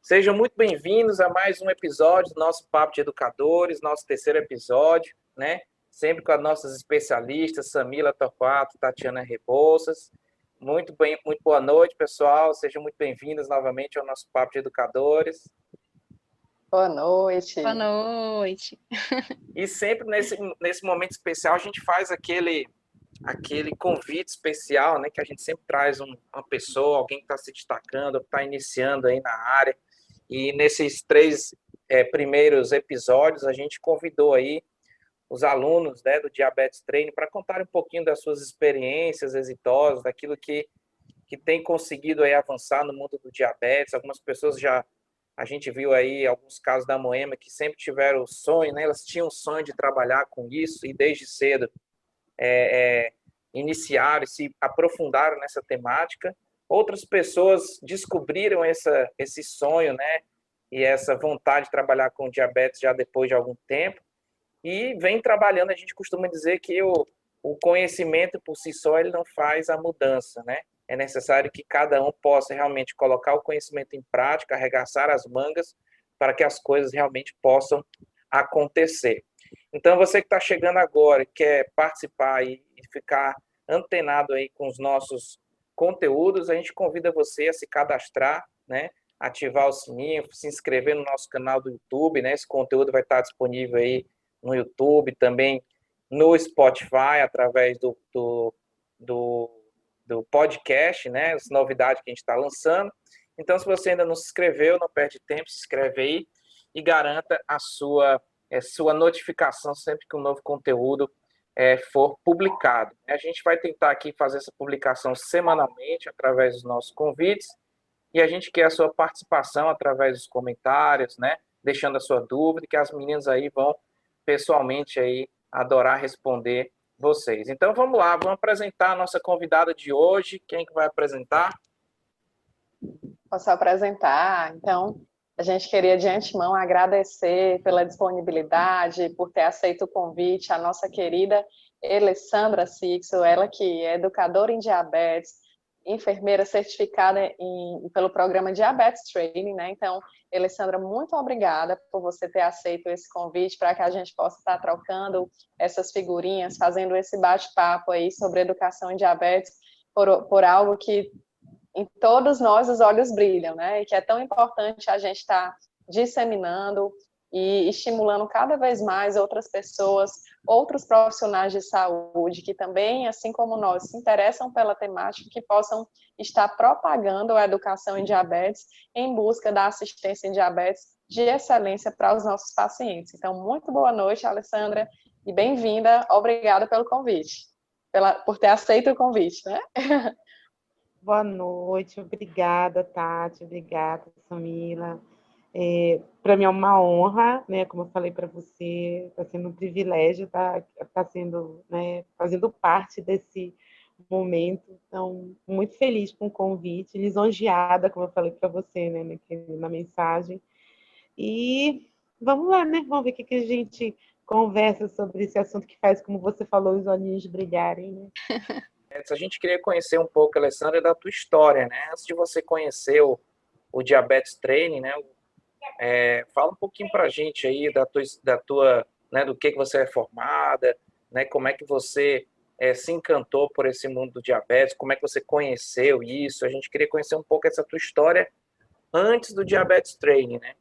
Sejam muito bem-vindos a mais um episódio do nosso Papo de Educadores, nosso terceiro episódio, né? Sempre com as nossas especialistas, Samila Torquato, Tatiana Rebouças. Muito boa noite, pessoal. Sejam muito bem-vindos novamente ao nosso Papo de Educadores. Boa noite. Boa noite. E sempre nesse momento especial a gente faz aquele convite especial, né? Que a gente sempre traz uma pessoa, alguém que está se destacando, que está iniciando aí na área. E nesses três primeiros episódios a gente convidou aí os alunos, né, do Diabetes Training para contar um pouquinho das suas experiências exitosas, daquilo que tem conseguido aí avançar no mundo do diabetes. Algumas pessoas a gente viu aí alguns casos da Moema que sempre tiveram o sonho, né? Elas tinham o sonho de trabalhar com isso e desde cedo iniciaram e se aprofundaram nessa temática. Outras pessoas descobriram esse sonho, né? E essa vontade de trabalhar com diabetes já depois de algum tempo e vem trabalhando. A gente costuma dizer que o conhecimento por si só ele não faz a mudança, né? É necessário que cada um possa realmente colocar o conhecimento em prática, arregaçar as mangas para que as coisas realmente possam acontecer. Então, você que está chegando agora e quer participar e ficar antenado aí com os nossos conteúdos, a gente convida você a se cadastrar, né? Ativar o sininho, se inscrever no nosso canal do YouTube, né? Esse conteúdo vai estar disponível aí no YouTube, também no Spotify, através do podcast, né? As novidades que a gente está lançando. Então, se você ainda não se inscreveu, não perde tempo, se inscreve aí e garanta a sua notificação sempre que um novo conteúdo for publicado. A gente vai tentar aqui fazer essa publicação semanalmente através dos nossos convites e a gente quer a sua participação através dos comentários, né? Deixando a sua dúvida, que as meninas aí vão pessoalmente aí adorar responder vocês. Então vamos lá, vamos apresentar a nossa convidada de hoje. Quem que vai apresentar? Posso apresentar? Então, a gente queria de antemão agradecer pela disponibilidade, por ter aceito o convite, a nossa querida Alessandra Sixo, ela que é educadora em diabetes, enfermeira certificada pelo programa Diabetes Training, né? Então, Alessandra, muito obrigada por você ter aceito esse convite para que a gente possa estar trocando essas figurinhas, fazendo esse bate-papo aí sobre educação em diabetes, por algo que em todos nós os olhos brilham, né? E que é tão importante a gente estar disseminando e estimulando cada vez mais outras pessoas, outros profissionais de saúde que também, assim como nós, se interessam pela temática, que possam estar propagando a educação em diabetes em busca da assistência em diabetes de excelência para os nossos pacientes. Então, muito boa noite, Alessandra, e bem-vinda. Obrigada pelo convite, por ter aceito o convite, né? Boa noite, obrigada, Tati, obrigada, Samila. Para mim é uma honra, né? Como eu falei para você, está sendo um privilégio estar sendo, né, fazendo parte desse momento. Então, muito feliz com o convite, lisonjeada, como eu falei para você, né, na mensagem. E vamos lá, né? Vamos ver o que a gente conversa sobre esse assunto que faz, como você falou, os olhinhos brilharem, né? A gente queria conhecer um pouco, Alessandra, da tua história, né? Antes de você conhecer o Diabetes Training, né? Fala um pouquinho para a gente aí da tua, né? Do que você é formada, né? Como é que você se encantou por esse mundo do diabetes? Como é que você conheceu isso? A gente queria conhecer um pouco essa tua história antes do Diabetes Training, né?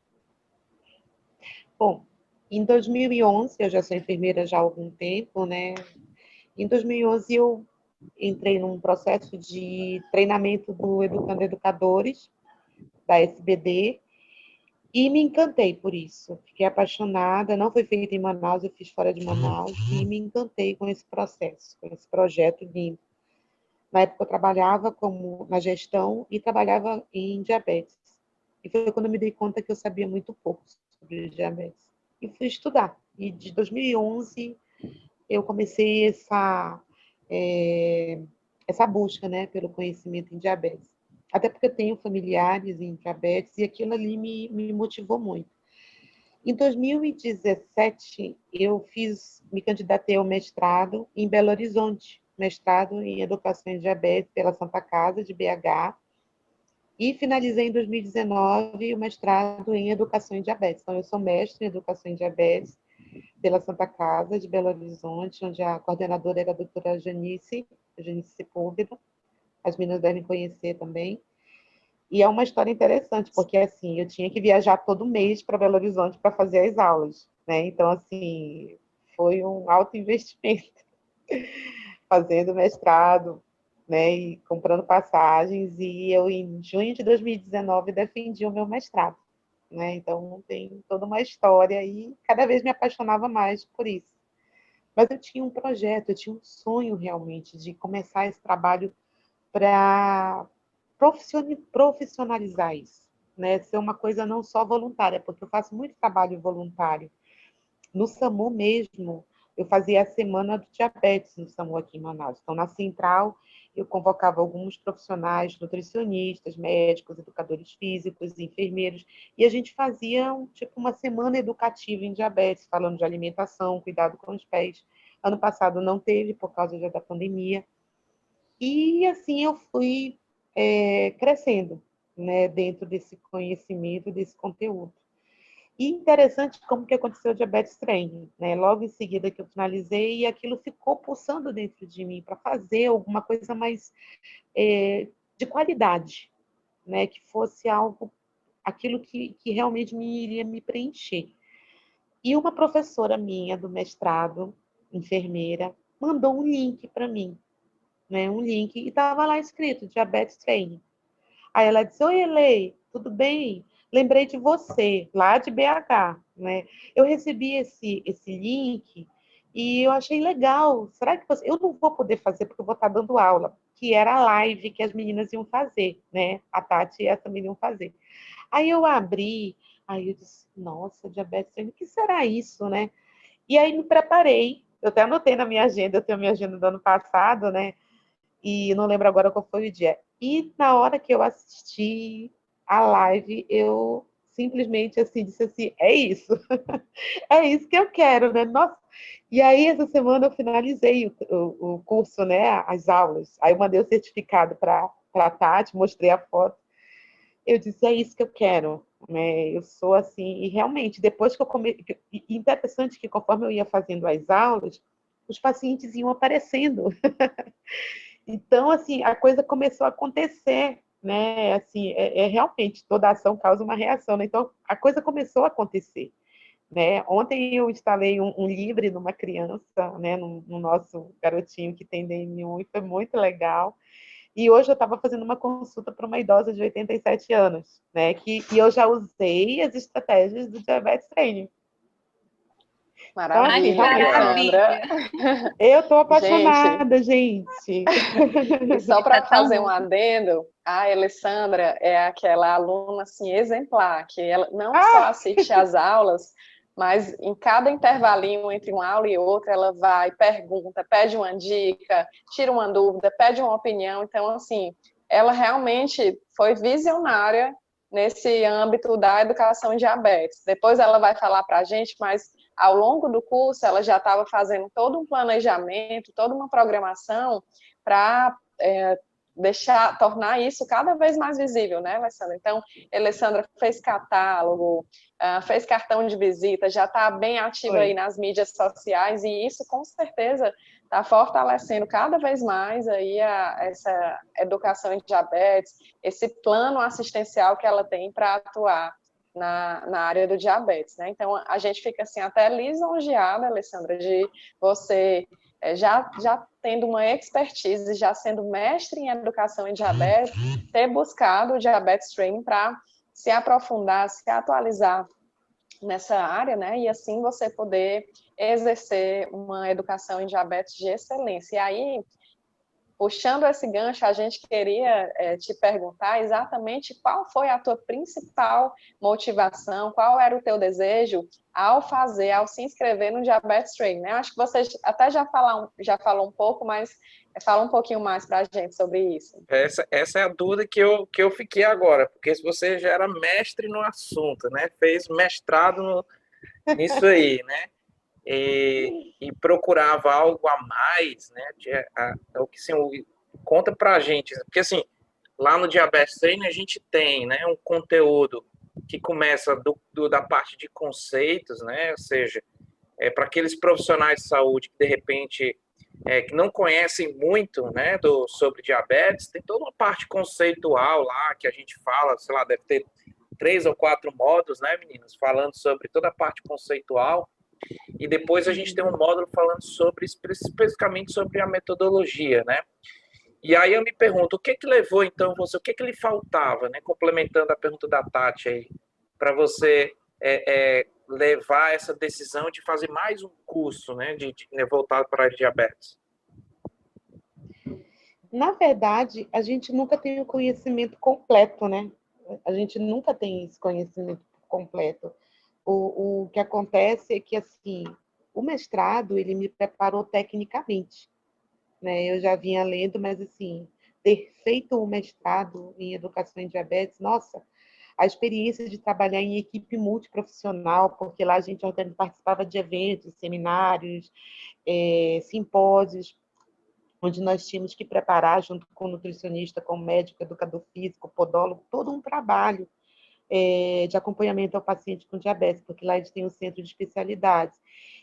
Bom, em 2011, eu já sou enfermeira já há algum tempo, né? Em 2011, eu entrei num processo de treinamento do Educando Educadores, da SBD, e me encantei por isso. Fiquei apaixonada, não foi feito em Manaus, eu fiz fora de Manaus, e me encantei com esse processo, com esse projeto lindo. Na época, eu trabalhava na gestão e trabalhava em diabetes. E foi quando eu me dei conta que eu sabia muito pouco sobre diabetes. E fui estudar. E de 2011, eu comecei essa busca, né, pelo conhecimento em diabetes. Até porque eu tenho familiares em diabetes e aquilo ali me motivou muito. Em 2017, eu me candidatei ao mestrado em Belo Horizonte, mestrado em Educação em Diabetes pela Santa Casa de BH, E finalizei em 2019 o mestrado em Educação em Diabetes. Então, eu sou mestre em Educação em Diabetes pela Santa Casa de Belo Horizonte, onde a coordenadora era a doutora Janice Sepúlveda. As meninas devem conhecer também. E é uma história interessante, porque assim, eu tinha que viajar todo mês para Belo Horizonte para fazer as aulas, né? Então, assim, foi um alto investimento fazendo mestrado, né, e comprando passagens, e eu, em junho de 2019, defendi o meu mestrado, né, então tem toda uma história, e cada vez me apaixonava mais por isso. Mas eu tinha um projeto, eu tinha um sonho, realmente, de começar esse trabalho para profissionalizar isso, né, ser uma coisa não só voluntária, porque eu faço muito trabalho voluntário. No SAMU mesmo, eu fazia a semana do diabetes no SAMU aqui em Manaus. Então, na central, eu convocava alguns profissionais, nutricionistas, médicos, educadores físicos, enfermeiros, e a gente fazia tipo uma semana educativa em diabetes, falando de alimentação, cuidado com os pés. Ano passado não teve, por causa da pandemia. E assim eu fui crescendo, né, dentro desse conhecimento, desse conteúdo. E interessante como que aconteceu o diabetes training, né? Logo em seguida que eu finalizei, e aquilo ficou pulsando dentro de mim para fazer alguma coisa mais de qualidade, né? Que fosse algo, aquilo que realmente iria me preencher. E uma professora minha do mestrado, enfermeira, mandou um link para mim, né? Um link, e estava lá escrito diabetes training. Aí ela disse: oi, Elei, tudo bem? Lembrei de você, lá de BH, né? Eu recebi esse link e eu achei legal. Será que você... Eu não vou poder fazer porque eu vou estar dando aula, que era a live que as meninas iam fazer, né? A Tati e essa menina iam fazer. Aí eu abri, aí eu disse: nossa, diabetes, o que será isso, né? E aí me preparei. Eu até anotei na minha agenda, eu tenho a minha agenda do ano passado, né? E não lembro agora qual foi o dia. E na hora que eu assisti a live, eu simplesmente assim disse assim: é isso, é isso que eu quero, né? Nossa. E aí, essa semana, eu finalizei o curso, né? As aulas. Aí eu mandei o certificado para a Tati, mostrei a foto. Eu disse: é isso que eu quero. Né? Eu sou assim, e realmente, depois que eu comecei. Interessante que conforme eu ia fazendo as aulas, os pacientes iam aparecendo. Então, assim, a coisa começou a acontecer, né? Assim, realmente toda ação causa uma reação, né? Então, a coisa começou a acontecer, né? Ontem eu instalei um livre numa criança, né? No nosso garotinho que tem DM1 e foi muito legal. E hoje eu estava fazendo uma consulta para uma idosa de 87 anos, né? Que eu já usei as estratégias do diabetes training. Então, assim, Maravilha, realmente, Alessandra. eu estou Gente, apaixonada, gente. e só Tá para tão fazer um adendo, a Alessandra é aquela aluna assim exemplar, que ela não só assiste às aulas, mas em cada intervalinho entre uma aula e outra, ela vai, pergunta, pede uma dica, tira uma dúvida, pede uma opinião. Então, assim, ela realmente foi visionária nesse âmbito da educação em diabetes. Depois ela vai falar para a gente, mas ao longo do curso ela já estava fazendo todo um planejamento, toda uma programação para tornar isso cada vez mais visível, né, Alessandra? Então, Alessandra fez catálogo, fez cartão de visita, já está bem ativa aí nas mídias sociais, e isso com certeza está fortalecendo cada vez mais aí essa educação em diabetes, esse plano assistencial que ela tem para atuar na área do diabetes, né? Então, a gente fica assim até lisonjeada, Alessandra, de você já tendo uma expertise, já sendo mestre em educação em diabetes, ter buscado o diabetes training para se aprofundar, se atualizar nessa área, né? E assim você poder exercer uma educação em diabetes de excelência. E aí, puxando esse gancho, a gente queria te perguntar exatamente qual foi a tua principal motivação, qual era o teu desejo ao se inscrever no Diabetes Training, né? Acho que você até já falou um pouco, mas fala um pouquinho mais para a gente sobre isso. Essa é a dúvida que eu fiquei agora, porque se você já era mestre no assunto, né? Fez mestrado nisso aí, né? E procurava algo a mais, né? O que assim, conta pra gente, porque assim, lá no Diabetes Training a gente tem, né, um conteúdo que começa da parte de conceitos, né, ou seja, para aqueles profissionais de saúde que de repente que não conhecem muito, né, sobre diabetes, tem toda uma parte conceitual lá que a gente fala, sei lá, deve ter 3 ou 4 módulos, né, meninas, falando sobre toda a parte conceitual. E depois a gente tem um módulo falando sobre especificamente sobre a metodologia, né? E aí eu me pergunto, o que que levou então você, o que que lhe faltava, né? Complementando a pergunta da Tati aí, para você levar essa decisão de fazer mais um curso, né? Voltado para a diabetes. Na verdade, a gente nunca tem o conhecimento completo, né? A gente nunca tem esse conhecimento completo. O que acontece é que, assim, o mestrado, ele me preparou tecnicamente, né? Eu já vinha lendo, mas, assim, ter feito um mestrado em educação em diabetes, nossa, a experiência de trabalhar em equipe multiprofissional, porque lá a gente participava de eventos, seminários, simpósios, onde nós tínhamos que preparar, junto com o nutricionista, com o médico, educador físico, podólogo, todo um trabalho de acompanhamento ao paciente com diabetes, porque lá eles têm um centro de especialidades.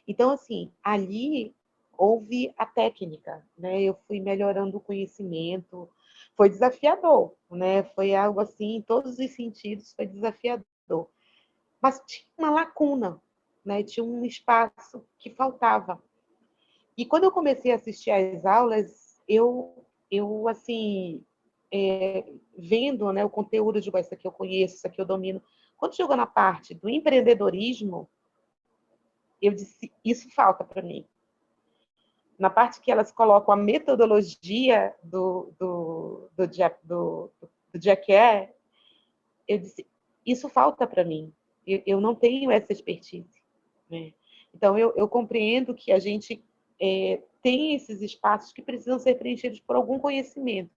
Então, assim, ali houve a técnica, né? Eu fui melhorando o conhecimento, foi desafiador, né? Foi algo assim, em todos os sentidos, foi desafiador. Mas tinha uma lacuna, né? Tinha um espaço que faltava. E quando eu comecei a assistir às aulas, eu assim, vendo, né, o conteúdo, digo, isso aqui eu conheço, isso aqui eu domino. Quando chegou na parte do empreendedorismo, eu disse, isso falta para mim. Na parte que elas colocam a metodologia do Jacquet, eu disse, isso falta para mim. Eu não tenho essa expertise, né? Então, eu compreendo que a gente tem esses espaços que precisam ser preenchidos por algum conhecimento.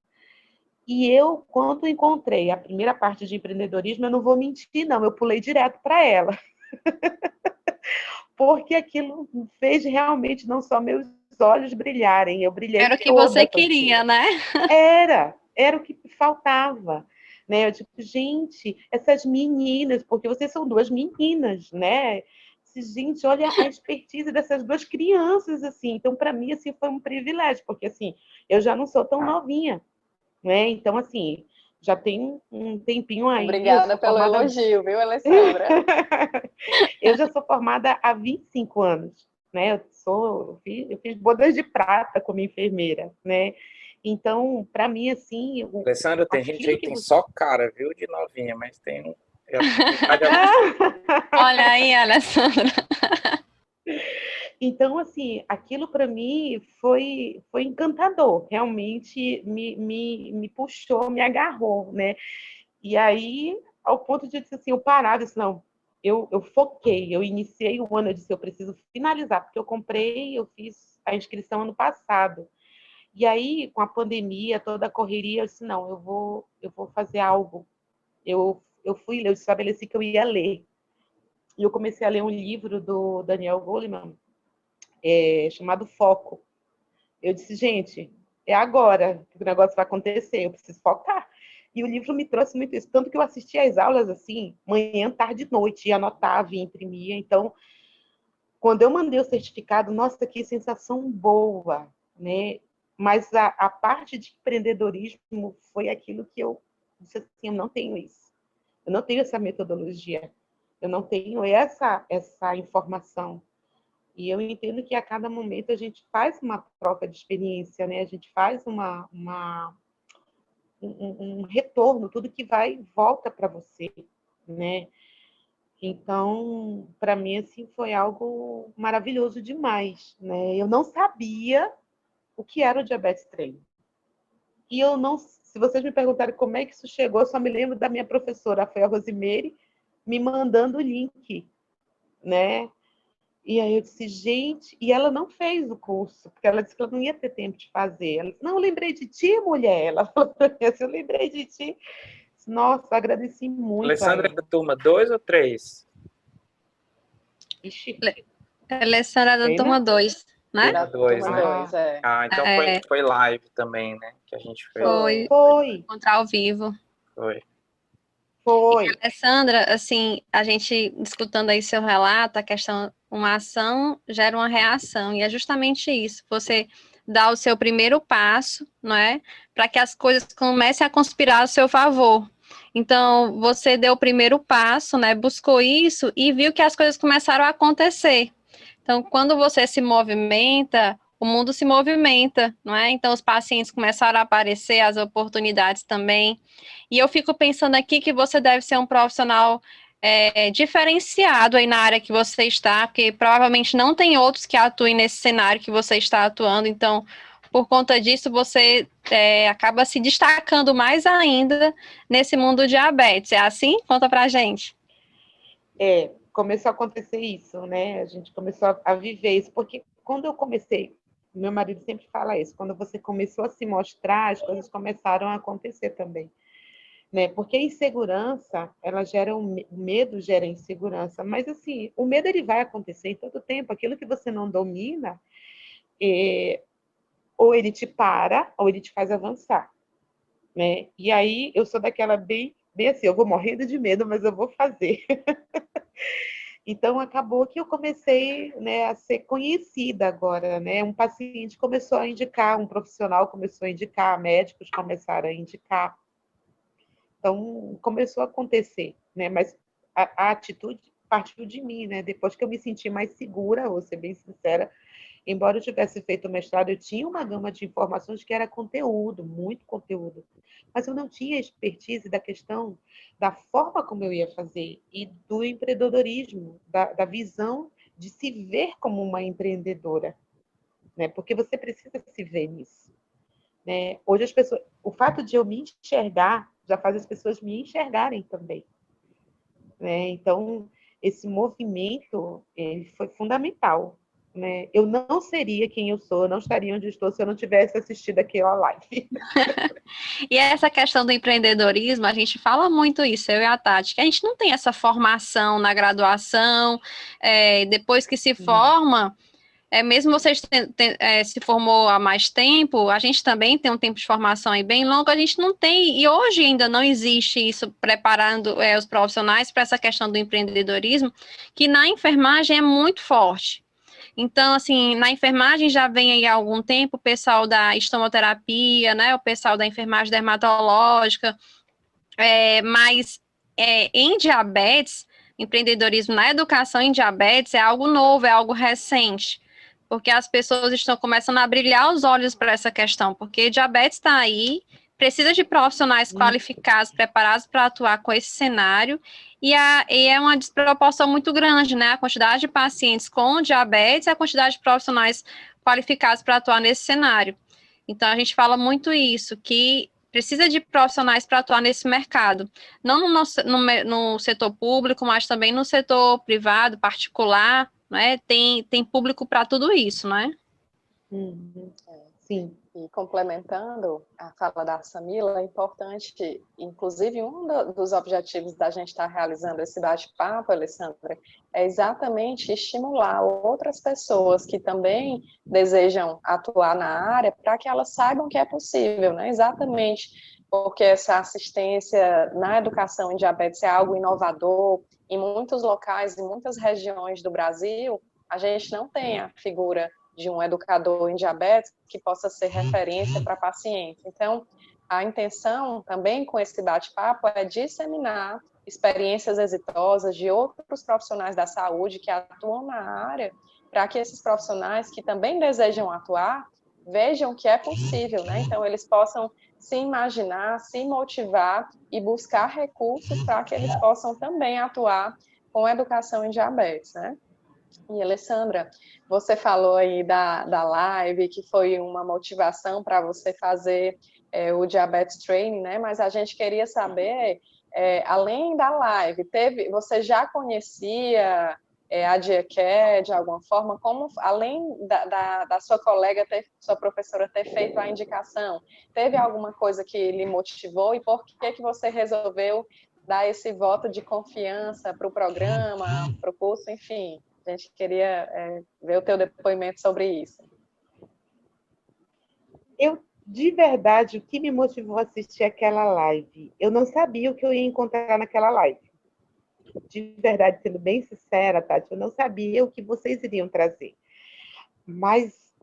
E eu, quando encontrei a primeira parte de empreendedorismo, eu não vou mentir, não, eu pulei direto para ela. Porque aquilo fez realmente não só meus olhos brilharem, eu brilhei Era o que toda você com aquilo. queria, né? Era o que faltava. Né? Eu digo, gente, essas meninas, porque vocês são duas meninas, né? Gente, olha a expertise dessas duas crianças, assim. Então, para mim, assim, foi um privilégio, porque, assim, eu já não sou tão novinha, né? Então, assim, já tem um tempinho aí. Obrigada pelo elogio, viu, Alessandra? Eu já sou formada há 25 anos, né? Eu fiz bodas de prata como enfermeira, né? Então, para mim, assim... Alessandra, tem gente aí que tem só cara, viu, de novinha, mas tem um... Olha aí, Alessandra. Então, assim, aquilo para mim foi encantador, realmente me puxou, me agarrou, né? E aí, ao ponto de dizer assim, eu parava, disse, não, eu foquei, eu iniciei o ano, eu disse, eu preciso finalizar, porque eu fiz a inscrição ano passado. E aí, com a pandemia, toda a correria, eu disse, não, eu vou fazer algo. Eu estabeleci que eu ia ler. E eu comecei a ler um livro do Daniel Goleman, chamado Foco. Eu disse, gente, é agora que o negócio vai acontecer, eu preciso focar. E o livro me trouxe muito isso, tanto que eu assistia às aulas assim, manhã, tarde e noite, e anotava e imprimia. Então, quando eu mandei o certificado, nossa, que sensação boa, né? Mas a parte de empreendedorismo foi aquilo que eu disse assim, eu não tenho isso. Eu não tenho essa metodologia. Eu não tenho essa informação. E eu entendo que a cada momento a gente faz uma troca de experiência, né? A gente faz um retorno, tudo que vai volta para você, né? Então, para mim, assim, foi algo maravilhoso demais, né? Eu não sabia o que era o diabetes treino. E eu não, se vocês me perguntarem como é que isso chegou, eu só me lembro da minha professora, foi a Rosimeire, me mandando o link, né? E aí eu disse, gente, e ela não fez o curso, porque ela disse que ela não ia ter tempo de fazer. Ela disse, não, eu lembrei de ti, mulher. Ela falou para mim assim, eu lembrei de ti. Nossa, agradeci muito. Alessandra é da turma 2 ou 3? Ixi, Alessandra da turma 2. né? Turma 2, Turma né? 2, é. Ah, então foi live também, né? Que a gente fez. Foi encontrar ao vivo. Foi. E, Alessandra, assim, a gente escutando aí seu relato, a questão, uma ação gera uma reação, e é justamente isso, você dá o seu primeiro passo, não é? Para que as coisas comecem a conspirar ao seu favor. Então, você deu o primeiro passo, né? Buscou isso e viu que as coisas começaram a acontecer. Então, quando você se movimenta, o mundo se movimenta, não é? Então, os pacientes começaram a aparecer, as oportunidades também. E eu fico pensando aqui que você deve ser um profissional diferenciado aí na área que você está, porque provavelmente não tem outros que atuem nesse cenário que você está atuando. Então, por conta disso, você acaba se destacando mais ainda nesse mundo diabetes. É assim? Conta pra gente. Começou a acontecer isso, né? A gente começou a viver isso, porque quando eu comecei, meu marido sempre fala isso, quando você começou a se mostrar, as coisas começaram a acontecer também, né? Porque a insegurança, ela gera o medo, gera insegurança, mas assim, o medo ele vai acontecer em todo tempo, aquilo que você não domina, ou ele te para, ou ele te faz avançar, né? E aí eu sou daquela bem assim, eu vou morrendo de medo, mas eu vou fazer. Então, acabou que eu comecei, né, a ser conhecida agora, né? Um paciente começou a indicar, um profissional começou a indicar, médicos começaram a indicar. Então, começou a acontecer, né? Mas a atitude partiu de mim, né? Depois que eu me senti mais segura, vou ser bem sincera, embora eu tivesse feito o mestrado, eu tinha uma gama de informações que era conteúdo, muito conteúdo, mas eu não tinha expertise da questão da forma como eu ia fazer e do empreendedorismo, da visão de se ver como uma empreendedora, né? Porque você precisa se ver nisso, né? Hoje as pessoas, o fato de eu me enxergar já faz as pessoas me enxergarem também, né? Então esse movimento ele foi fundamental, né? Eu não seria quem eu sou, eu não estaria onde estou se eu não tivesse assistido aquela live. E essa questão do empreendedorismo, a gente fala muito isso, eu e a Tati, que a gente não tem essa formação na graduação, depois que se forma, mesmo você se formou há mais tempo, a gente também tem um tempo de formação aí bem longo, a gente não tem, e hoje ainda não existe isso preparando os profissionais para essa questão do empreendedorismo, que na enfermagem é muito forte. Então, assim, na enfermagem já vem aí há algum tempo o pessoal da estomoterapia, né, o pessoal da enfermagem dermatológica, mas em diabetes, empreendedorismo na educação em diabetes é algo novo, é algo recente, porque as pessoas estão começando a brilhar os olhos para essa questão, porque diabetes está aí, precisa de profissionais qualificados, preparados para atuar com esse cenário, e é uma desproporção muito grande, né? A quantidade de pacientes com diabetes e a quantidade de profissionais qualificados para atuar nesse cenário. Então, a gente fala muito isso, que precisa de profissionais para atuar nesse mercado, não no setor público, mas também no setor privado, particular, né? Tem público para tudo isso, né? Sim. E complementando a fala da Samila, é importante, inclusive dos objetivos da gente estar realizando esse bate-papo, Alessandra, é exatamente estimular outras pessoas que também desejam atuar na área para que elas saibam que é possível, né? Exatamente porque essa assistência na educação em diabetes é algo inovador. Em muitos locais, em muitas regiões do Brasil, a gente não tem a figura de um educador em diabetes que possa ser referência para paciente. Então, a intenção também com esse bate-papo é disseminar experiências exitosas de outros profissionais da saúde que atuam na área, para que esses profissionais que também desejam atuar vejam que é possível, né? Então, eles possam se imaginar, se motivar e buscar recursos para que eles possam também atuar com educação em diabetes, né? E, Alessandra, você falou aí da live, que foi uma motivação para você fazer o Diabetes Training, né? Mas a gente queria saber, além da live, você já conhecia a DiaCare de alguma forma? Como, além da sua colega, sua professora ter feito a indicação, teve alguma coisa que lhe motivou e por que você resolveu dar esse voto de confiança para o programa, para o curso, enfim? A gente queria ver o teu depoimento sobre isso. De verdade, o que me motivou a assistir aquela live? Eu não sabia o que eu ia encontrar naquela live. De verdade, sendo bem sincera, Tati, eu não sabia o que vocês iriam trazer. Mas,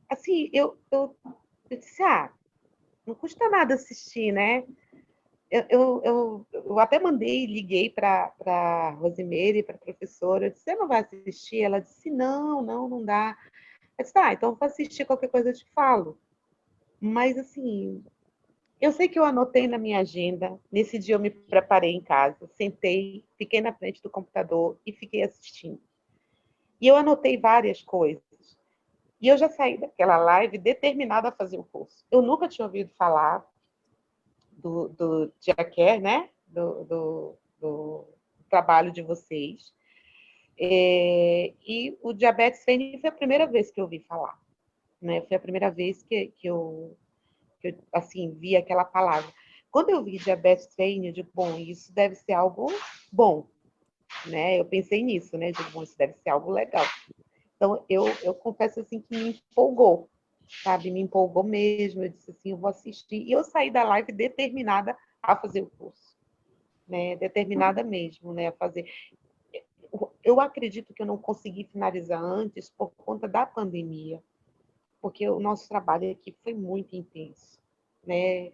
assim, eu disse, não custa nada assistir, né? Eu até liguei para a Rosimeire, para a professora, eu disse, você não vai assistir? Ela disse, não dá. Eu disse, então eu vou assistir, qualquer coisa eu te falo. Mas, assim, eu sei que eu anotei na minha agenda, nesse dia eu me preparei em casa, sentei, fiquei na frente do computador e fiquei assistindo. E eu anotei várias coisas. E eu já saí daquela live determinada a fazer o curso. Eu nunca tinha ouvido falar do Diacare, né? Do trabalho de vocês. E o diabetes training foi a primeira vez que eu ouvi falar. Né? Foi a primeira vez que eu assim, vi aquela palavra. Quando eu vi diabetes training, eu digo, bom, isso deve ser algo bom. Né? Eu pensei nisso, né? Eu digo, bom, isso deve ser algo legal. Então, eu confesso assim que me empolgou, sabe? Me empolgou mesmo. Eu disse assim, eu vou assistir. E eu saí da live determinada a fazer o curso, né? Determinada mesmo, né? A fazer. Eu acredito que eu não consegui finalizar antes por conta da pandemia, porque o nosso trabalho aqui foi muito intenso, né?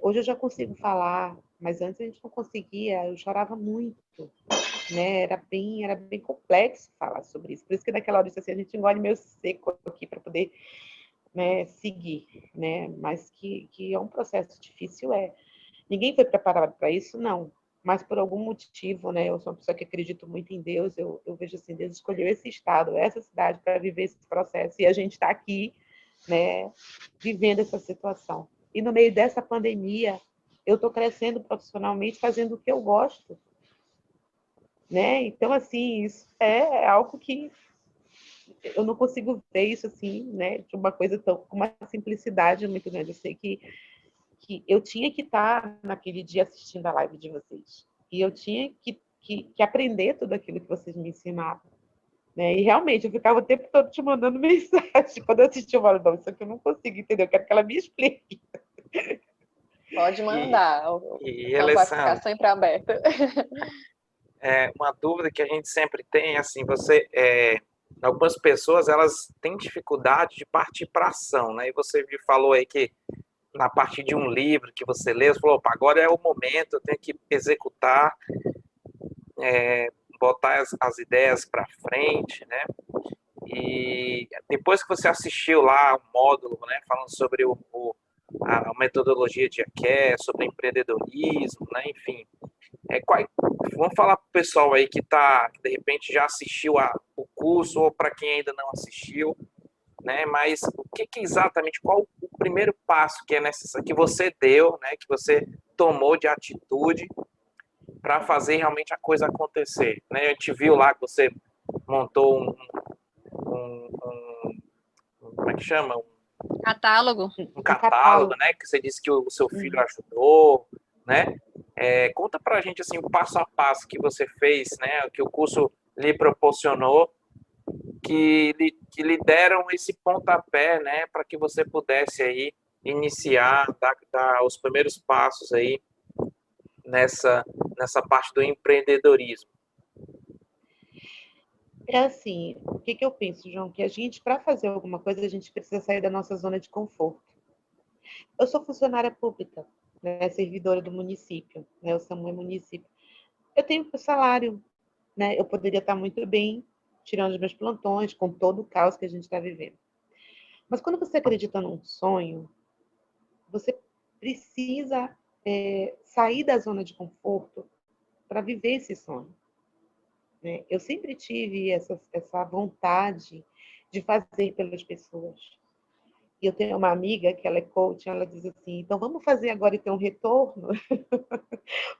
Hoje eu já consigo falar, mas antes a gente não conseguia. Eu chorava muito, né? Era bem complexo falar sobre isso. Por isso que naquela hora eu disse assim, a gente engole meio seco aqui para poder, né, seguir, né? Mas que é um processo difícil, é. Ninguém foi preparado para isso, não. Mas por algum motivo, né? Eu sou uma pessoa que acredito muito em Deus. Eu vejo assim, Deus escolheu esse estado, essa cidade para viver esse processo e a gente está aqui, né? Vivendo essa situação. E no meio dessa pandemia, eu estou crescendo profissionalmente, fazendo o que eu gosto, né? Então, assim, isso é algo que eu não consigo ver isso assim, né? De uma coisa tão com uma simplicidade muito grande. Eu sei que eu tinha que estar naquele dia assistindo a live de vocês. E eu tinha que aprender tudo aquilo que vocês me ensinaram. Né? E realmente, eu ficava o tempo todo te mandando mensagem. Quando eu assistia, eu falava, não, isso aqui eu não consigo entender, eu quero que ela me explique. Pode mandar, o campo vai ficar Alessandra, sempre aberto. uma dúvida que a gente sempre tem, assim, algumas pessoas, elas têm dificuldade de partir para ação, né? E você falou aí que na partir de um livro que você lê, você falou, opa, agora é o momento, eu tenho que executar, botar as ideias para frente, né? E depois que você assistiu lá o módulo, né, falando sobre a metodologia de Aké, sobre empreendedorismo, né, enfim, vamos falar para o pessoal aí que de repente já assistiu o curso ou para quem ainda não assistiu, né, mas o que exatamente, qual o primeiro passo que é necessário, que você deu, né, que você tomou de atitude para fazer realmente a coisa acontecer, né? A gente viu lá que você montou como é que chama? Catálogo. Um catálogo, né? Que você disse que o seu filho ajudou, né? Conta pra gente assim o passo a passo que você fez, né? Que o curso lhe proporcionou, que lhe deram esse pontapé, né? Para que você pudesse aí iniciar, dar os primeiros passos aí nessa parte do empreendedorismo. É assim, o que eu penso, João? Que a gente, para fazer alguma coisa, a gente precisa sair da nossa zona de conforto. Eu sou funcionária pública, né, servidora do município, né, o SAMU é município. Eu tenho salário, né, eu poderia estar muito bem tirando os meus plantões, com todo o caos que a gente está vivendo. Mas quando você acredita num sonho, você precisa sair da zona de conforto para viver esse sonho. Né? Eu sempre tive essa vontade de fazer pelas pessoas. E eu tenho uma amiga que ela é coach, ela diz assim, então vamos fazer agora e ter um retorno?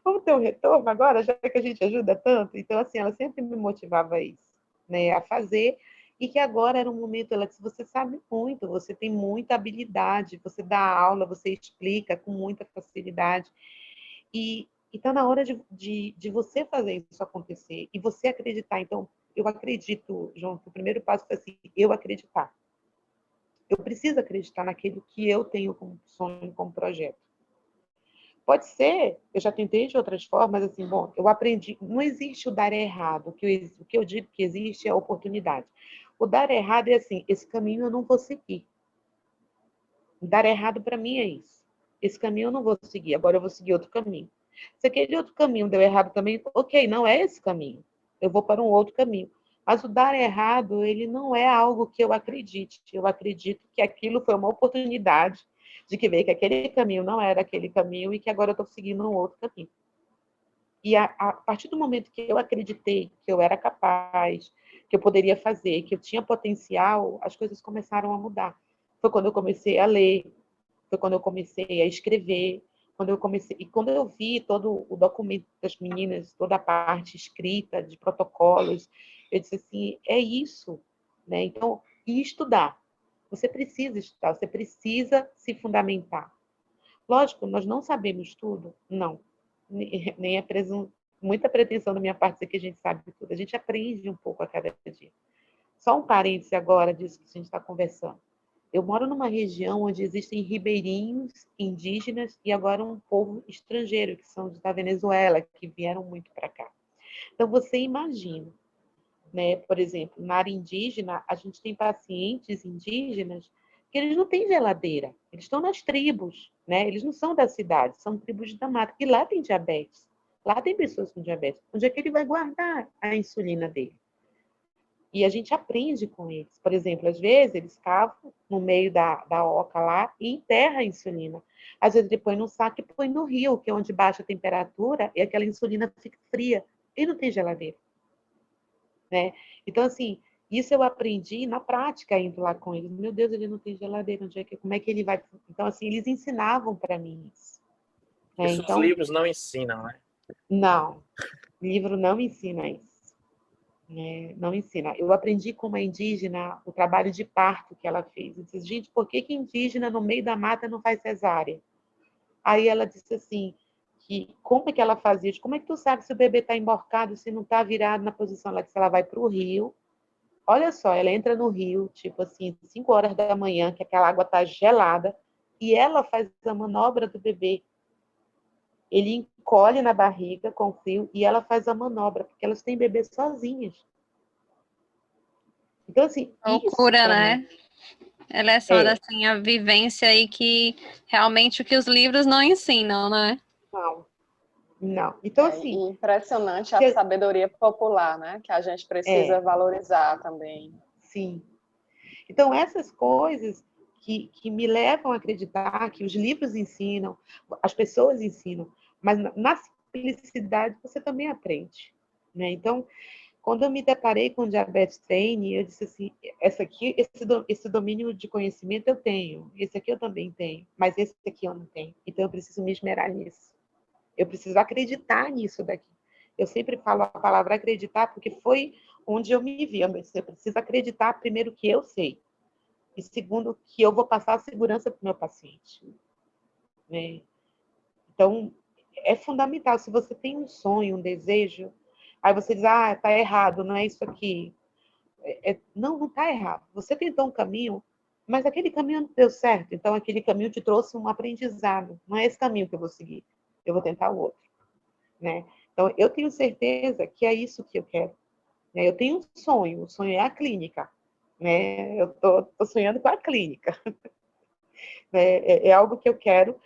Vamos ter um retorno agora, já que a gente ajuda tanto? Então, assim, ela sempre me motivava a isso, né? A fazer, e que agora era um momento, ela disse, você sabe muito, você tem muita habilidade, você dá aula, você explica com muita facilidade. E E está na hora de você fazer isso acontecer e você acreditar. Então, eu acredito, João, que o primeiro passo foi assim, eu acreditar. Eu preciso acreditar naquilo que eu tenho como sonho, como projeto. Pode ser, eu já tentei de outras formas, assim, bom, eu aprendi, não existe o dar errado, o que eu digo que existe é a oportunidade. O dar errado é assim, esse caminho eu não vou seguir. O dar errado para mim é isso. Esse caminho eu não vou seguir, agora eu vou seguir outro caminho. Se aquele outro caminho deu errado também, ok, não é esse caminho. Eu vou para um outro caminho. Mas o dar errado, ele não é algo que eu acredite. Eu acredito que aquilo foi uma oportunidade de que ver que aquele caminho não era aquele caminho e que agora eu estou seguindo um outro caminho. E a partir do momento que eu acreditei que eu era capaz, que eu poderia fazer, que eu tinha potencial, as coisas começaram a mudar. Foi quando eu comecei a ler, foi quando eu comecei a escrever, quando eu vi todo o documento das meninas, toda a parte escrita de protocolos, eu disse assim, é isso, né? Então, e estudar. Você precisa estudar, você precisa se fundamentar. Lógico, nós não sabemos tudo, não. Nem é muita pretensão da minha parte dizer que a gente sabe tudo. A gente aprende um pouco a cada dia. Só um parêntese agora disso que a gente está conversando. Eu moro numa região onde existem ribeirinhos, indígenas e agora um povo estrangeiro, que são da Venezuela, que vieram muito para cá. Então, você imagina, né? Por exemplo, na área indígena, a gente tem pacientes indígenas que eles não têm geladeira, eles estão nas tribos, né? Eles não são da cidade, são tribos da mata, e lá tem diabetes, lá tem pessoas com diabetes. Onde é que ele vai guardar a insulina dele? E a gente aprende com eles. Por exemplo, às vezes eles cavam no meio da oca lá e enterra a insulina. Às vezes ele põe num saco e põe no rio, que é onde baixa a temperatura e aquela insulina fica fria. E não tem geladeira, né? Então, assim, isso eu aprendi na prática, indo lá com eles. Meu Deus, ele não tem geladeira, como é que ele vai? Então, assim, eles ensinavam para mim isso. Né? Isso os Então, livros não ensinam, né? não, livro não me ensina isso. Não ensina. Eu aprendi com uma indígena o trabalho de parto que ela fez. Eu disse, gente, por que indígena no meio da mata não faz cesárea? Aí ela disse assim, que como é que ela fazia? Como é que tu sabe se o bebê está emborcado, se não está virado na posição? Ela disse, ela vai para o rio. Olha só, ela entra no rio, tipo assim, 5 horas da manhã, que aquela água está gelada, e ela faz a manobra do bebê. Ele encolhe na barriga com frio e ela faz a manobra, porque elas têm bebê sozinhas. Então, assim, isso Loucura, para mim né? Ela é só assim, a vivência aí que realmente o que os livros não ensinam, né? não, não. Então, É assim, impressionante a que, sabedoria popular, né? Que a gente precisa valorizar também. sim. Então, essas coisas que me levam a acreditar que os livros ensinam, as pessoas ensinam, mas na simplicidade você também aprende, né? Então, quando eu me deparei com o Diabetes Training, eu disse assim, esse domínio de conhecimento eu tenho, esse aqui eu também tenho, mas esse aqui eu não tenho. Então, eu preciso me esmerar nisso. Eu preciso acreditar nisso daqui. Eu sempre falo a palavra acreditar porque foi onde eu me vi. Eu preciso acreditar, primeiro, que eu sei. E segundo, que eu vou passar a segurança para o meu paciente. Né? Então, é fundamental. Se você tem um sonho, um desejo, aí você diz, tá errado, não é isso aqui. Não está errado. Você tentou um caminho, mas aquele caminho não deu certo. Então, aquele caminho te trouxe um aprendizado. Não é esse caminho que eu vou seguir. Eu vou tentar o outro. Né? Então, eu tenho certeza que é isso que eu quero. Né? Eu tenho um sonho, o sonho é a clínica. Né? Eu tô sonhando com a clínica. É algo que eu quero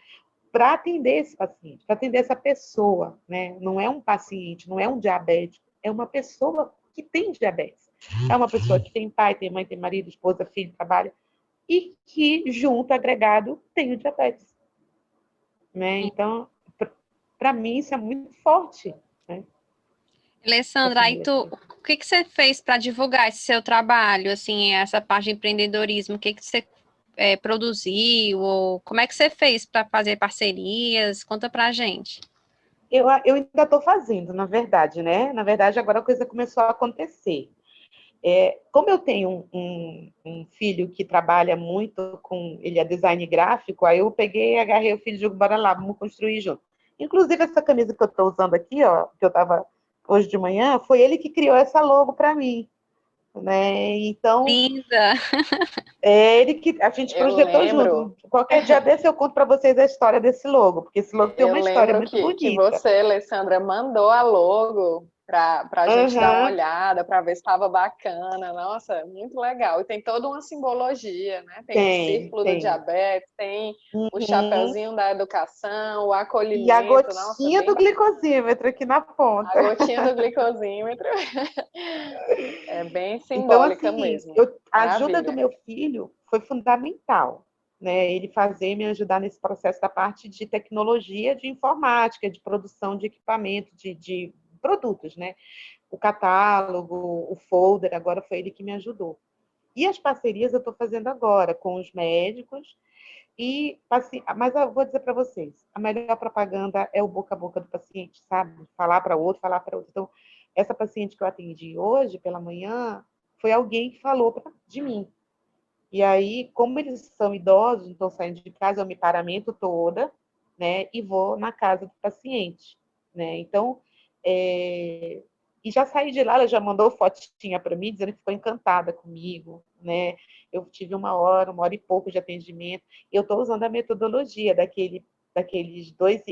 para atender esse paciente, para atender essa pessoa. Né? Não é um paciente, não é um diabético, é uma pessoa que tem diabetes. É uma pessoa que tem pai, tem mãe, tem marido, esposa, filho, trabalha, e que, junto, agregado, tem o diabetes. Né? Então, para mim, isso é muito forte. Né? Alessandra, aí o que você fez para divulgar esse seu trabalho, assim, essa parte de empreendedorismo? O que você produziu? Ou como é que você fez para fazer parcerias? Conta pra gente. Eu ainda estou fazendo, na verdade, né? Na verdade, agora a coisa começou a acontecer. Como eu tenho um filho que trabalha muito com... Ele é design gráfico, aí eu peguei e agarrei o filho e digo, bora lá, vamos construir junto. Inclusive, essa camisa que eu estou usando aqui, ó, que eu estava hoje de manhã, foi ele que criou essa logo para mim, né? Então, Linda. é ele que a gente Eu projetou lembro, junto. Qualquer dia desse eu conto para vocês a história desse logo, porque esse logo tem eu uma história lembro muito que bonita. você, Alessandra, mandou a logo para a gente dar uma Aham, olhada, para ver se estava bacana. Nossa, muito legal. E tem toda uma simbologia, né? Tem o tem, círculo do tem. diabetes, tem o Uhum. chapeuzinho da educação, o E a acolhimento. Nossa, gotinha bem do bacana. glicosímetro aqui na A ponta. gotinha do glicosímetro é bem Então, simbólica assim, mesmo. a ajuda do Maravilha. meu filho foi fundamental, né? Ele fazer me ajudar nesse processo da parte de tecnologia, de informática, de produção de equipamento, de produtos, né? O catálogo, o folder, agora foi ele que me ajudou. E as parcerias eu estou fazendo agora com os médicos mas eu vou dizer para vocês, a melhor propaganda é o boca a boca do paciente, sabe? Falar para outro, falar para outro. Então, essa paciente que eu atendi hoje pela manhã foi alguém que falou de mim. E aí, como eles são idosos, não estão saindo de casa, eu me paramento toda, né? E vou na casa do paciente, né? Então, e já saí de lá, ela já mandou fotinha para mim, dizendo que ficou encantada comigo, né? Eu tive uma hora e pouco de atendimento. Eu estou usando a metodologia daqueles dois,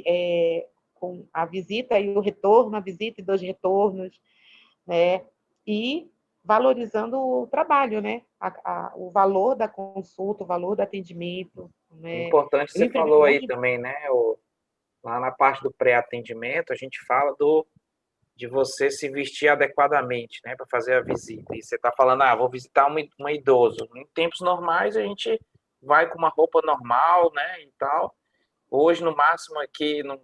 com a visita e o retorno, a visita e 2 retornos, né? E valorizando o trabalho, né? O valor da consulta, o valor do atendimento, né? Importante, Eu você imprimi um falou aí monte de... também, né? Lá na parte do pré-atendimento, a gente fala de você se vestir adequadamente, né, para fazer a visita. E você está falando, vou visitar um idoso. Em tempos normais, a gente vai com uma roupa normal, né, e tal. Hoje, no máximo, aqui, no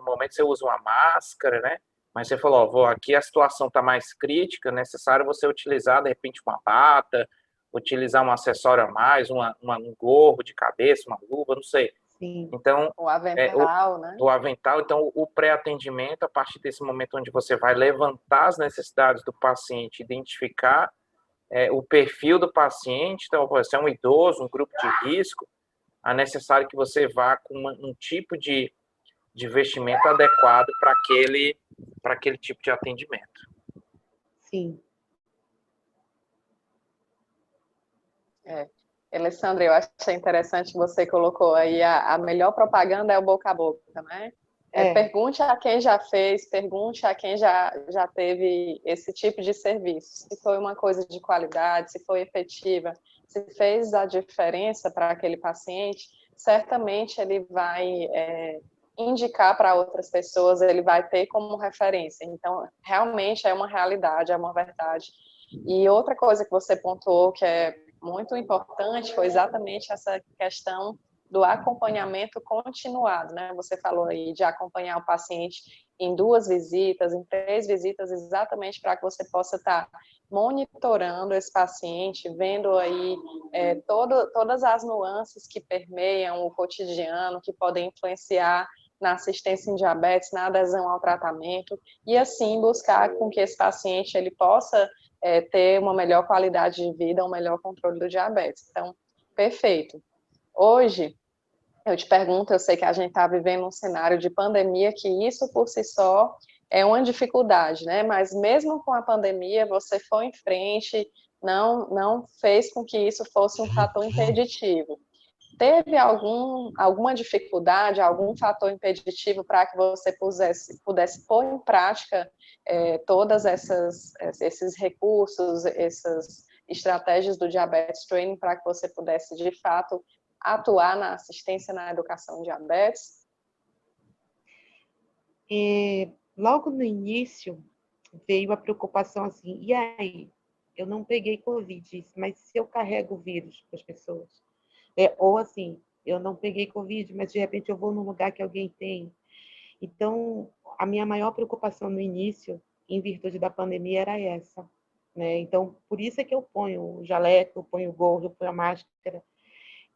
momento, você usa uma máscara, né? Mas você falou, aqui a situação está mais crítica, é necessário você utilizar, de repente, uma bata, utilizar um acessório a mais, um gorro de cabeça, uma luva, não sei. Sim, Então, O é, avental, né? o avental, então, o pré-atendimento, a partir desse momento onde você vai levantar as necessidades do paciente, identificar o perfil do paciente, então, se é um idoso, um grupo de risco, é necessário que você vá com um tipo de vestimento adequado para aquele tipo de atendimento. sim. É. Alessandra, eu achei interessante que você colocou aí a melhor propaganda é o boca a boca, né? Pergunte a quem já fez, pergunte a quem já teve esse tipo de serviço, se foi uma coisa de qualidade, se foi efetiva, se fez a diferença para aquele paciente, certamente ele vai indicar para outras pessoas, ele vai ter como referência. Então, realmente é uma realidade, é uma verdade. E outra coisa que você pontuou que é muito importante foi exatamente essa questão do acompanhamento continuado, né? Você falou aí de acompanhar o paciente em 2 visitas, em 3 visitas, exatamente para que você possa estar monitorando esse paciente, vendo aí todas as nuances que permeiam o cotidiano, que podem influenciar na assistência em diabetes, na adesão ao tratamento, e assim buscar com que esse paciente ele possa ter uma melhor qualidade de vida, um melhor controle do diabetes. Então, perfeito. Hoje, eu te pergunto, eu sei que a gente está vivendo um cenário de pandemia, que isso por si só é uma dificuldade, né? Mas mesmo com a pandemia, você foi em frente, não fez com que isso fosse um fator impeditivo. Teve alguma dificuldade, algum fator impeditivo para que você pudesse pôr em prática todas esses recursos, essas estratégias do Diabetes Training para que você pudesse, de fato, atuar na assistência na educação em diabetes? Logo no início, veio a preocupação assim, e aí? Eu não peguei Covid, mas se eu carrego o vírus para as pessoas? Ou assim, eu não peguei Covid, mas de repente eu vou num lugar que alguém tem. Então, a minha maior preocupação no início, em virtude da pandemia, era essa, né? Então, por isso é que eu ponho o jaleco, eu ponho o gorro, eu ponho a máscara,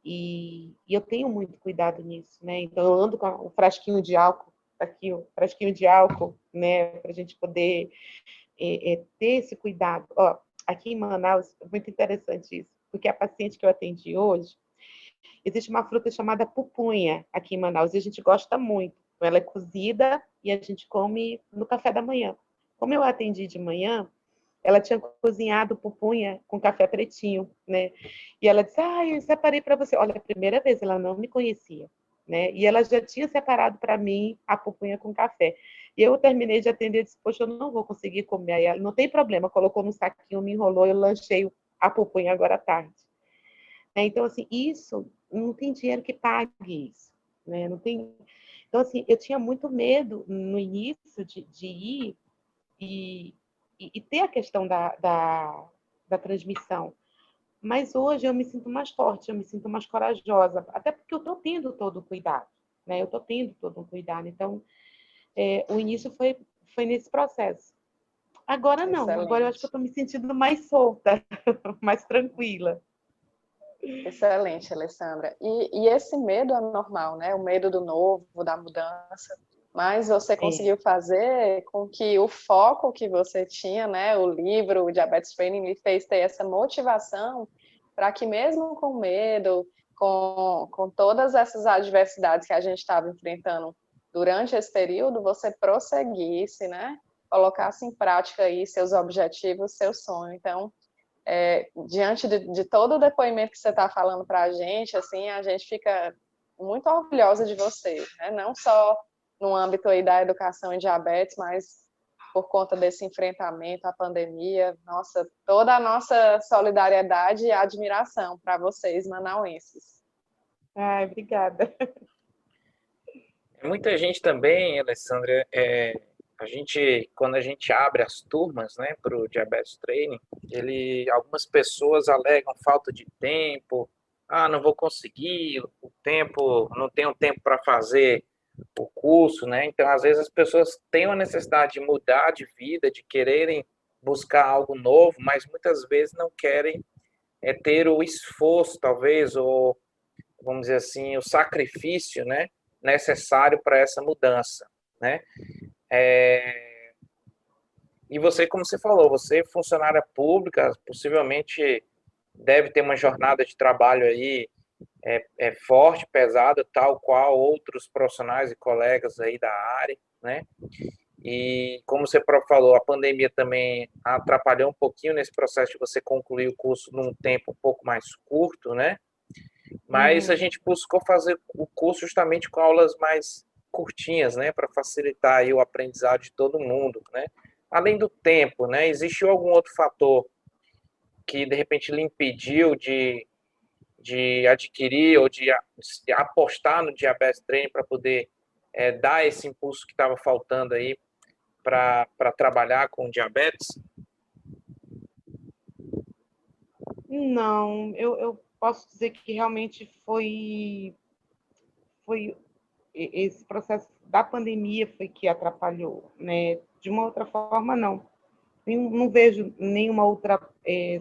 e eu tenho muito cuidado nisso, né? Então, eu ando com o frasquinho de álcool, aqui, o frasquinho de álcool, né? Para a gente poder ter esse cuidado. Ó, aqui em Manaus, é muito interessante isso, porque a paciente que eu atendi hoje, existe uma fruta chamada pupunha aqui em Manaus, e a gente gosta muito. Ela é cozida e a gente come no café da manhã. Como eu atendi de manhã, ela tinha cozinhado pupunha com café pretinho, né? E ela disse, eu separei para você. Olha, a primeira vez ela não me conhecia, né? E ela já tinha separado para mim a pupunha com café. E eu terminei de atender e disse, poxa, eu não vou conseguir comer. Aí ela, não tem problema, colocou no saquinho, me enrolou, eu lanchei a pupunha agora à tarde. Então, assim, isso, não tem dinheiro que pague isso, né? Não tem... Então, assim, eu tinha muito medo no início de ir e ter a questão da transmissão. Mas hoje eu me sinto mais forte, eu me sinto mais corajosa, até porque eu estou tendo todo o cuidado, né? Eu estou tendo todo o cuidado. Então, o início foi nesse processo. Agora não, Excelente. agora eu acho que eu estou me sentindo mais solta, mais tranquila. Excelente, Alessandra. E esse medo é normal, né? O medo do novo, da mudança. Mas você conseguiu fazer com que o foco que você tinha, né? O livro, o Diabetes Training, lhe fez ter essa motivação para que mesmo com medo, com todas essas adversidades que a gente estava enfrentando durante esse período, você prosseguisse, né? Colocasse em prática aí seus objetivos, seu sonho. Então, diante de todo o depoimento que você está falando para a gente fica muito orgulhosa de você, né? Não só no âmbito aí da educação em diabetes, mas por conta desse enfrentamento à pandemia. Nossa, toda a nossa solidariedade e admiração para vocês, manauenses. Obrigada. Muita gente também, Alessandra, quando a gente abre as turmas, né, para o Diabetes Training, algumas pessoas alegam falta de tempo, não vou conseguir, não tenho tempo para fazer o curso, né? Então, às vezes as pessoas têm uma necessidade de mudar de vida, de quererem buscar algo novo, mas muitas vezes não querem ter o esforço, talvez, ou vamos dizer assim, o sacrifício, né, necessário para essa mudança, né? E você, como você falou, você é funcionária pública, possivelmente deve ter uma jornada de trabalho aí forte, pesada, tal qual outros profissionais e colegas aí da área, né? E como você próprio falou, a pandemia também atrapalhou um pouquinho nesse processo de você concluir o curso num tempo um pouco mais curto, né? Mas a gente buscou fazer o curso justamente com aulas mais curtinhas, né, para facilitar aí o aprendizado de todo mundo, né? Além do tempo, né? Existiu algum outro fator que de repente lhe impediu de adquirir ou de apostar no Diabetes Training para poder dar esse impulso que estava faltando aí para trabalhar com diabetes? Não, eu posso dizer que realmente foi esse processo da pandemia foi que atrapalhou, né? De uma outra forma, não. Não vejo nenhuma outra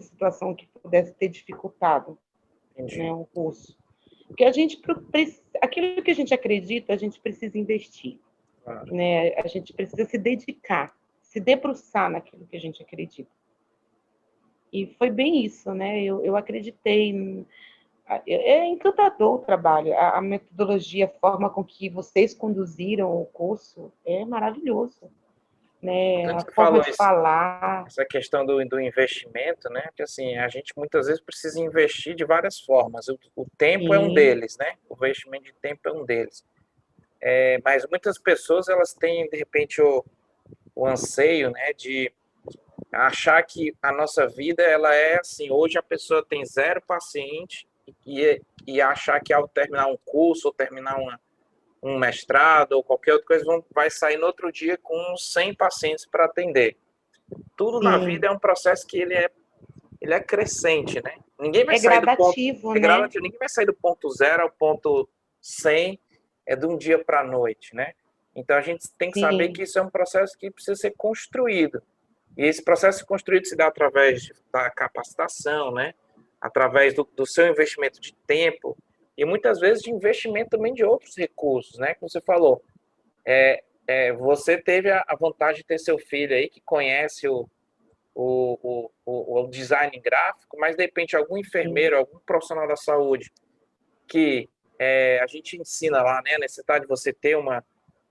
situação que pudesse ter dificultado, né, o curso. Porque aquilo que a gente acredita, a gente precisa investir, né? A gente precisa se dedicar, se debruçar naquilo que a gente acredita. E foi bem isso, né? Eu acreditei. É encantador o trabalho, a metodologia, a forma com que vocês conduziram o curso é maravilhoso, né? A forma de falar. Essa questão do investimento, né? Porque assim, a gente muitas vezes precisa investir de várias formas. O tempo é um deles, né? O investimento de tempo é um deles. Mas muitas pessoas elas têm de repente o anseio, né? De achar que a nossa vida ela é assim. Hoje a pessoa tem 0 paciente e achar que ao terminar um curso ou terminar um mestrado ou qualquer outra coisa vai sair no outro dia com 100 pacientes para atender. Tudo na vida é um processo que ele é crescente, né? Ninguém vai sair gradativo, do ponto, né? gradativo, ninguém vai sair do ponto 0 ao ponto 100 de um dia para a noite, né? Então a gente tem que saber que isso é um processo que precisa ser construído. E esse processo construído se dá através da capacitação, né? Através do seu investimento de tempo e muitas vezes de investimento também de outros recursos, né? Como você falou, você teve a vantagem de ter seu filho aí que conhece o design gráfico, mas de repente algum enfermeiro, algum profissional da saúde que a gente ensina lá, né? A necessidade de você ter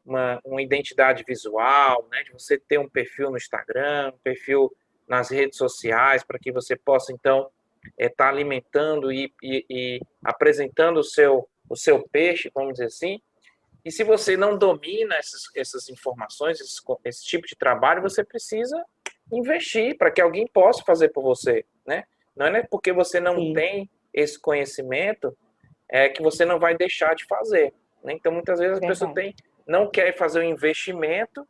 uma identidade visual, né? De você ter um perfil no Instagram, um perfil nas redes sociais, para que você possa, então, estar alimentando e apresentando o seu peixe, vamos dizer assim. E se você não domina essas informações, esse tipo de trabalho, você precisa investir para que alguém possa fazer por você, né? Não é porque você não Sim. tem esse conhecimento que você não vai deixar de fazer, né? Então, muitas vezes, a pessoa não quer fazer o investimento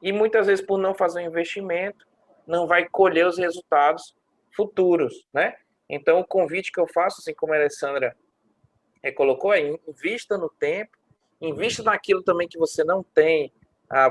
e, muitas vezes, por não fazer o investimento, não vai colher os resultados futuros, né? Então, o convite que eu faço, assim como a Alessandra colocou, é invista no tempo, invista naquilo também que você não tem,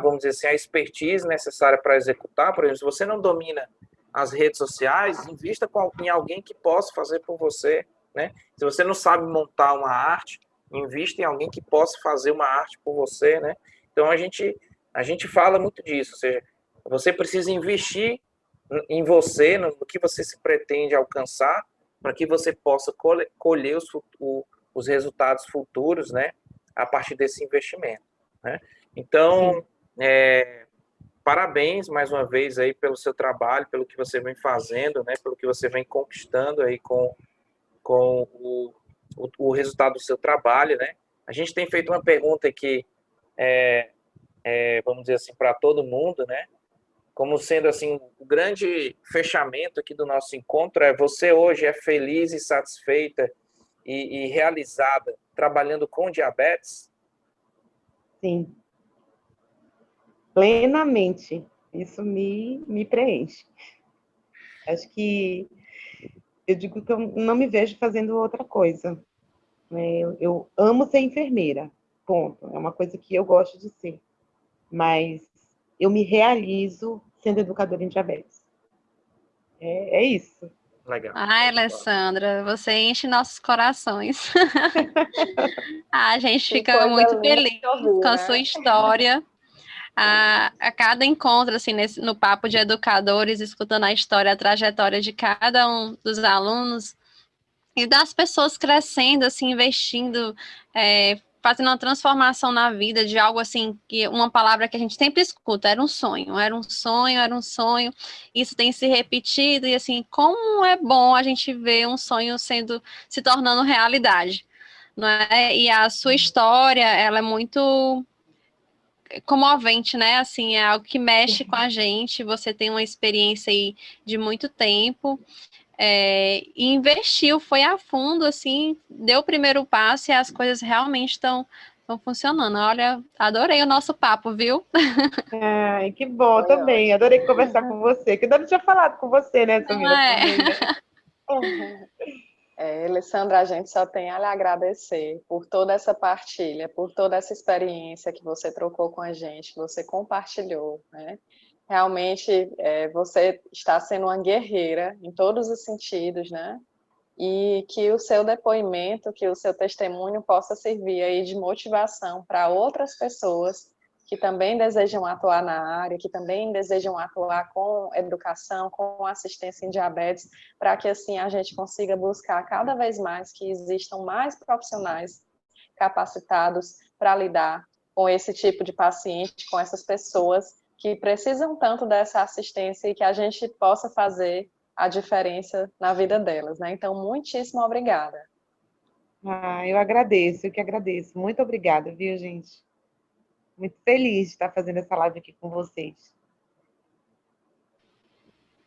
vamos dizer assim, a expertise necessária para executar. Por exemplo, se você não domina as redes sociais, invista em alguém que possa fazer por você, né? Se você não sabe montar uma arte, invista em alguém que possa fazer uma arte por você, né? Então, a gente fala muito disso, ou seja, você precisa investir em você, no que você se pretende alcançar, para que você possa colher os resultados futuros, né, a partir desse investimento, né? Então, parabéns mais uma vez aí pelo seu trabalho, pelo que você vem fazendo, né, pelo que você vem conquistando aí com o resultado do seu trabalho, né? A gente tem feito uma pergunta aqui, vamos dizer assim, para todo mundo, né? Como sendo assim, o grande fechamento aqui do nosso encontro você hoje é feliz e satisfeita e realizada trabalhando com diabetes? Sim. Plenamente. Isso me preenche. Acho que eu digo que eu não me vejo fazendo outra coisa. Eu amo ser enfermeira, ponto. É uma coisa que eu gosto de ser. Mas eu me realizo sendo educadora em diabetes. É isso. Legal. Ai, Alessandra, você enche nossos corações. A gente Que fica coisa muito linda feliz de ouvir, com a sua né? história. A cada encontro, assim, no Papo de Educadores, escutando a história, a trajetória de cada um dos alunos e das pessoas crescendo, assim, investindo, fazendo uma transformação na vida de algo, assim, que uma palavra que a gente sempre escuta, era um sonho, era um sonho, era um sonho. Isso tem se repetido e, assim, como é bom a gente ver um sonho se tornando realidade, não é? E a sua história, ela é muito comovente, né? Assim, é algo que mexe com a gente. Você tem uma experiência aí de muito tempo, e investiu, foi a fundo, assim, deu o primeiro passo e as coisas realmente estão funcionando. Olha, adorei o nosso papo, viu? Ai, que bom Foi também. ótimo. Adorei conversar com você. Que eu não tinha falado com você, né, Não Samira, é? também, né? Alessandra, a gente só tem a lhe agradecer por toda essa partilha, por toda essa experiência que você trocou com a gente, que você compartilhou, né? Realmente, você está sendo uma guerreira em todos os sentidos, né? E que o seu depoimento, que o seu testemunho possa servir aí de motivação para outras pessoas que também desejam atuar na área, que também desejam atuar com educação, com assistência em diabetes, para que assim a gente consiga buscar cada vez mais que existam mais profissionais capacitados para lidar com esse tipo de paciente, com essas pessoas que precisam tanto dessa assistência e que a gente possa fazer a diferença na vida delas, né? Então, muitíssimo obrigada. Eu que agradeço. Muito obrigada, viu, gente? Muito feliz de estar fazendo essa live aqui com vocês.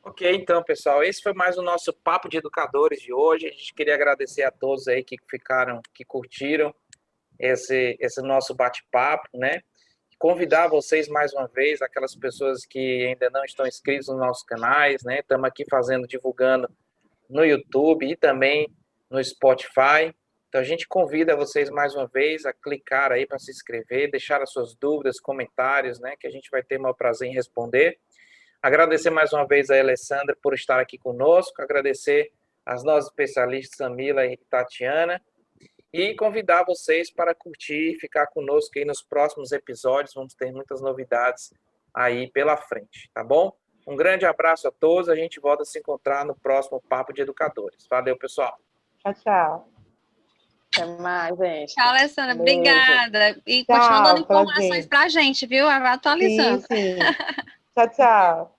Ok, então, pessoal, esse foi mais o nosso Papo de Educadores de hoje. A gente queria agradecer a todos aí que curtiram esse nosso bate-papo, né? Convidar vocês mais uma vez, aquelas pessoas que ainda não estão inscritos nos nossos canais, né? Estamos aqui divulgando no YouTube e também no Spotify. Então a gente convida vocês mais uma vez a clicar aí para se inscrever, deixar as suas dúvidas, comentários, né? Que a gente vai ter o maior prazer em responder. Agradecer mais uma vez a Alessandra por estar aqui conosco, agradecer as nossas especialistas Samila e Tatiana, e convidar vocês para curtir e ficar conosco aí nos próximos episódios. Vamos ter muitas novidades aí pela frente, tá bom? Um grande abraço a todos. A gente volta a se encontrar no próximo Papo de Educadores. Valeu, pessoal. Tchau, tchau. Até mais, gente. Tchau, Alessandra. Beijo. Obrigada. E Tchau, continua dando informações prazer. pra gente, viu? Vai Sim, atualizando. sim. Tchau, tchau.